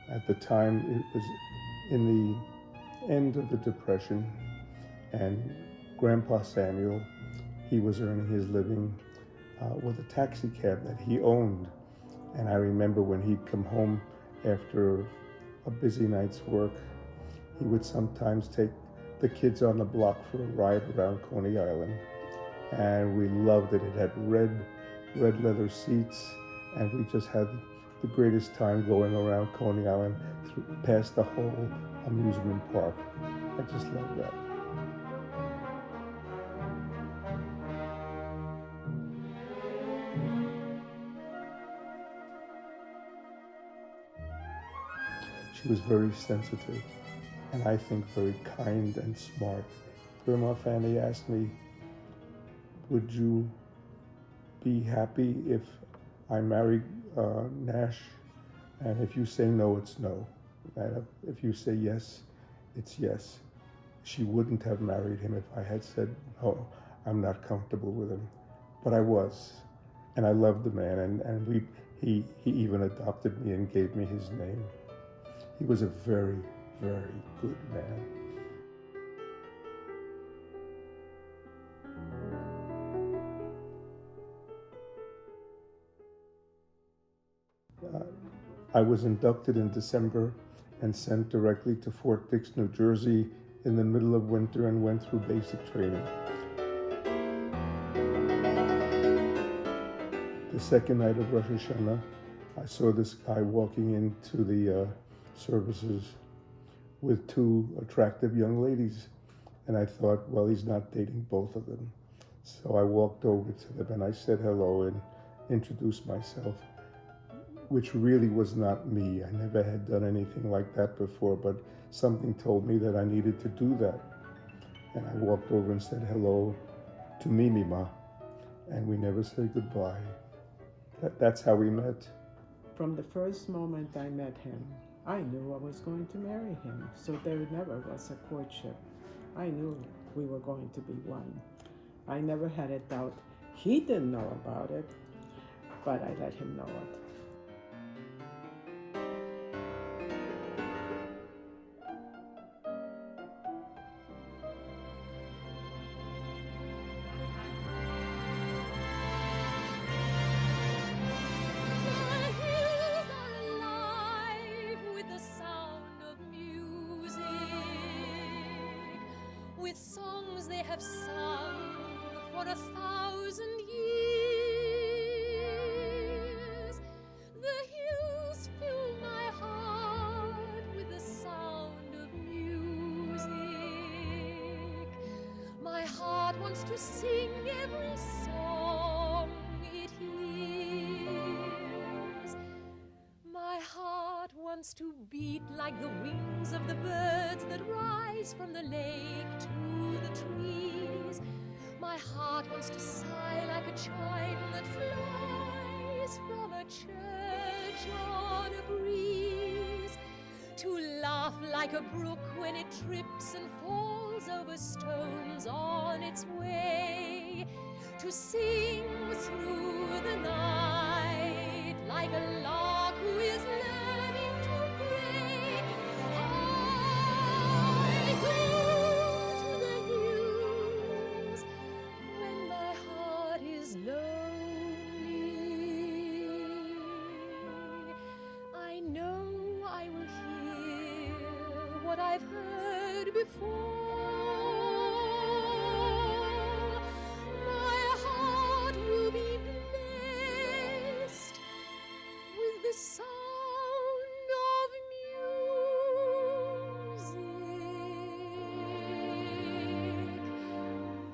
At the time, it was in the end of the Depression, and Grandpa Samuel, he was earning his living with a taxi cab that he owned. And I remember when he'd come home after a busy night's work, he would sometimes take the kids on the block for a ride around Coney Island. And we loved it. It had red leather seats, and we just had the greatest time going around Coney Island past the whole amusement park. I just love that. She was very sensitive, and I think very kind and smart. Grandma Fanny asked me, would you be happy if I marry Nash? And if you say no, it's no. And if you say yes, it's yes. She wouldn't have married him if I had said, no, I'm not comfortable with him. But I was. And I loved the man, and he even adopted me and gave me his name. He was a very, very good man. I was inducted in December and sent directly to Fort Dix, New Jersey in the middle of winter and went through basic training. The second night of Rosh Hashanah, I saw this guy walking into the services with two attractive young ladies. And I thought, well, he's not dating both of them. So I walked over to them and I said hello and introduced myself, which really was not me. I never had done anything like that before, but something told me that I needed to do that. And I walked over and said hello to Mimima, and we never said goodbye. That's how we met. From the first moment I met him, I knew I was going to marry him, so there never was a courtship. I knew we were going to be one. I never had a doubt. He didn't know about it, but I let him know it. With songs they have sung for 1,000 years. The hills fill my heart with the sound of music. My heart wants to sing every song it hears. My heart wants to beat like the wings of the birds that rise from the lake to the trees. My heart wants to sigh like a chime that flies from a church on a breeze, to laugh like a brook when it trips and falls over stones on its way, to sing through the night like a lark who is learning to pray. I go to the hills when my heart is lonely. I know I will hear what I've heard before. My heart will be blessed with the sound of music.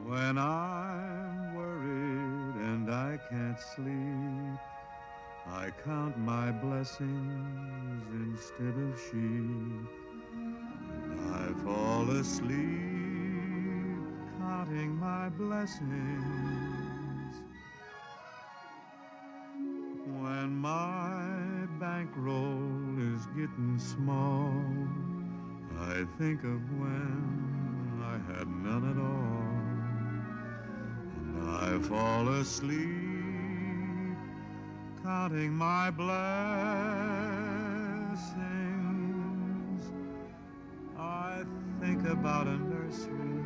When I'm worried and I can't sleep, I count my blessings instead of sheep. And I fall asleep counting my blessings. When my bankroll is getting small, I think of when I had none at all. And I fall asleep counting my blessings. think about a nursery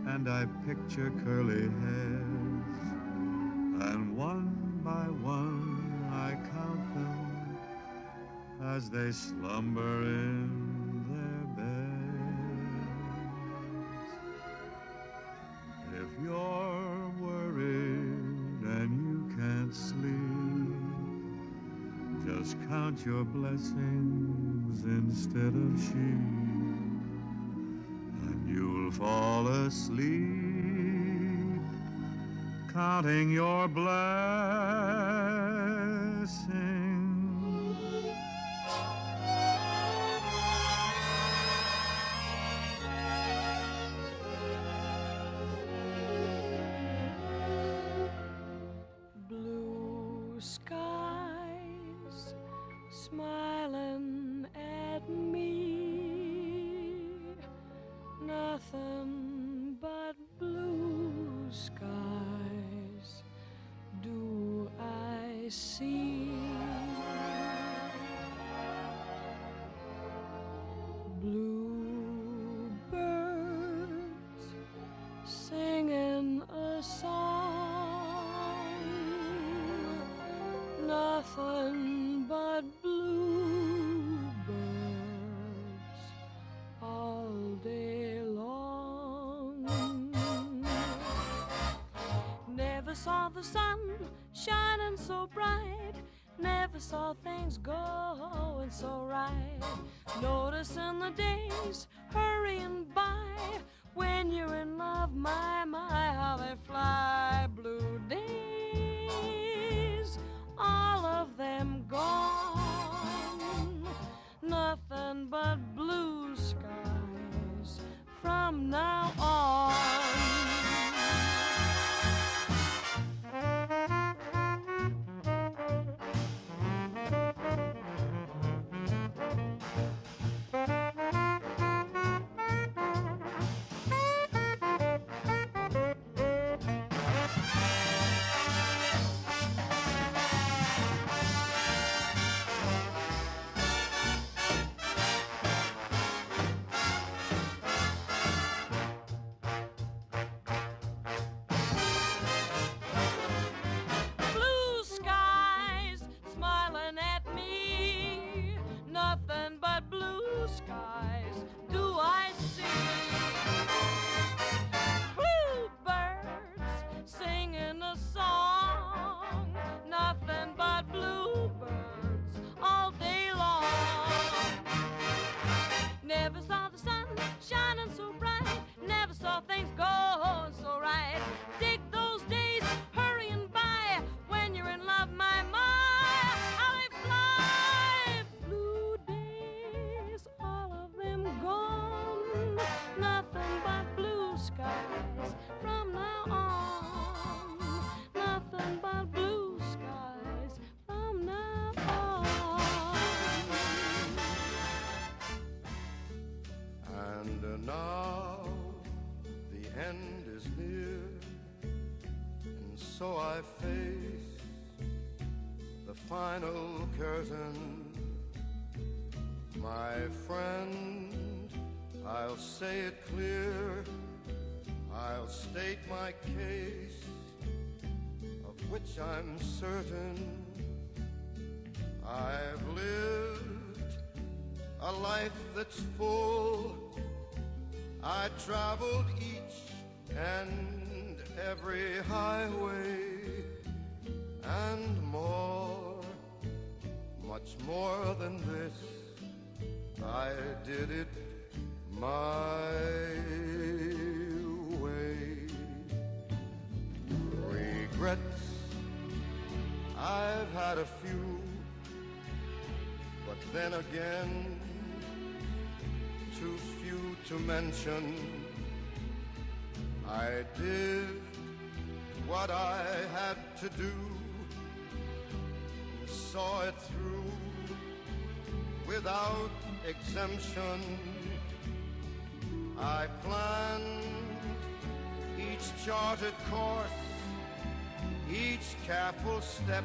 and I picture curly hairs, and one by one I count them as they slumber in their beds. If you're worried and you can't sleep, just count your blessings instead of sheep, and you'll fall asleep counting your blessings. Blue skies smiling at me, nothing but blue skies do I see. Blue birds singing a song, nothing but bluebirds all day long. Never saw the sun shining so bright, never saw things going so right. Noticing the days hurrying by, when you're in love, my, how they fly. Blue days, all of them gone, nothing but blue skies from now on. Blue skies smiling at me, nothing but blue skies do I see. Bluebirds singing a song, nothing but bluebirds all day long. Never saw the sun shining so bright, never saw things going so right. Dig those days hurrying by, when you're in love, my, how they fly. Blue days, all of them gone, nothing but blue skies from now on, nothing but blue skies from now on. And now the end is near, and so I face the final curtain. My friend, I'll say it clear, I'll state my case, of which I'm certain. I've lived a life that's full, I traveled each and every highway, and more, much more than this, I did it my way. Regrets, I've had a few, but then again, too few to mention. I did what I had to do, saw it through without exemption. I planned each charted course, each careful step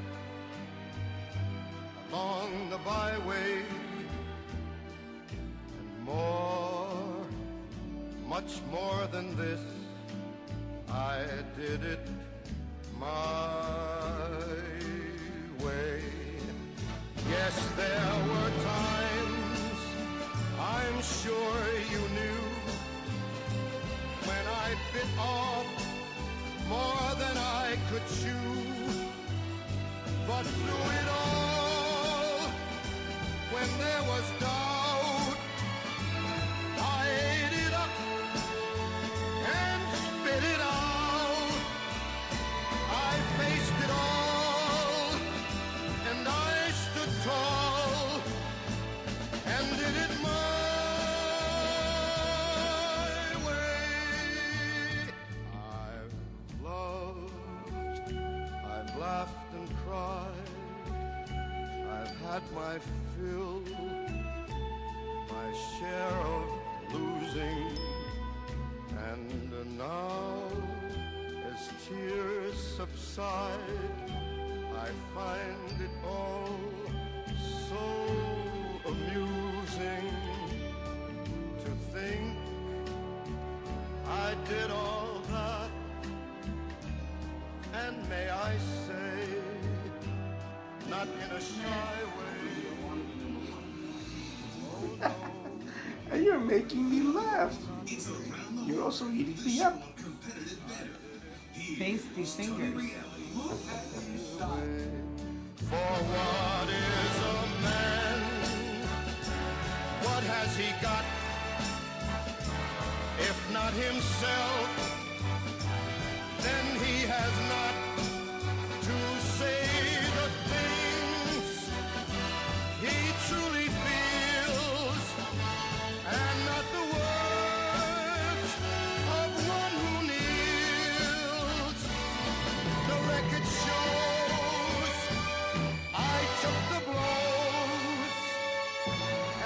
along the byway, and more much more than this. I did it my way. Yes, there were times, I'm sure you knew, when I bit off more than I could chew. But through it all, when there was doubt, I ate it up and spit it out. I faced it all, and I stood tall, and did it my way. I've loved, I've laughed and cried, I've had my fill, my share of losing, and now, as tears subside, I find it all so amusing to think I did all that, and may I say, not in a shy way. Oh no. And you're making me laugh. You're also eating me up. Tasty fingers. For what is a man? What has he got? If not himself, then he has not to say the things he truly feels, and not the words of one who kneels. The record shows I took the blows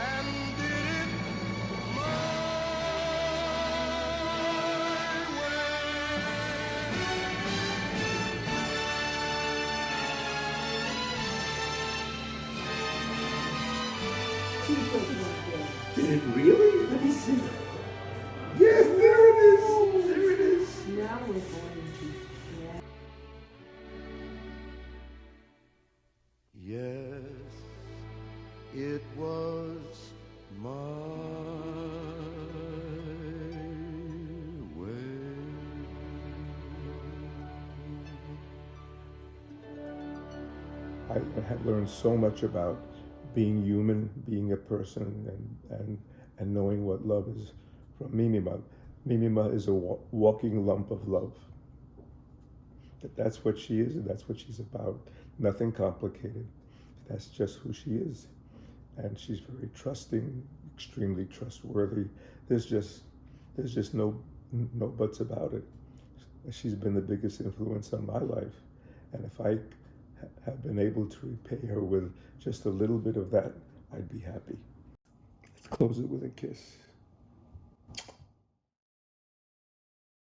and did it my Did it really? Let me see. Yes, there it is. There it is. Now we're going to get Yes, it was my way. I had learned so much about being human, being a person, and knowing what love is from Mimima. Mimima is a walking lump of love. That's what she is, and that's what she's about. Nothing complicated. That's just who she is. And she's very trusting, extremely trustworthy. There's just no buts about it. She's been the biggest influence on my life. And if I have been able to repay her with just a little bit of that, I'd be happy. Let's close it with a kiss.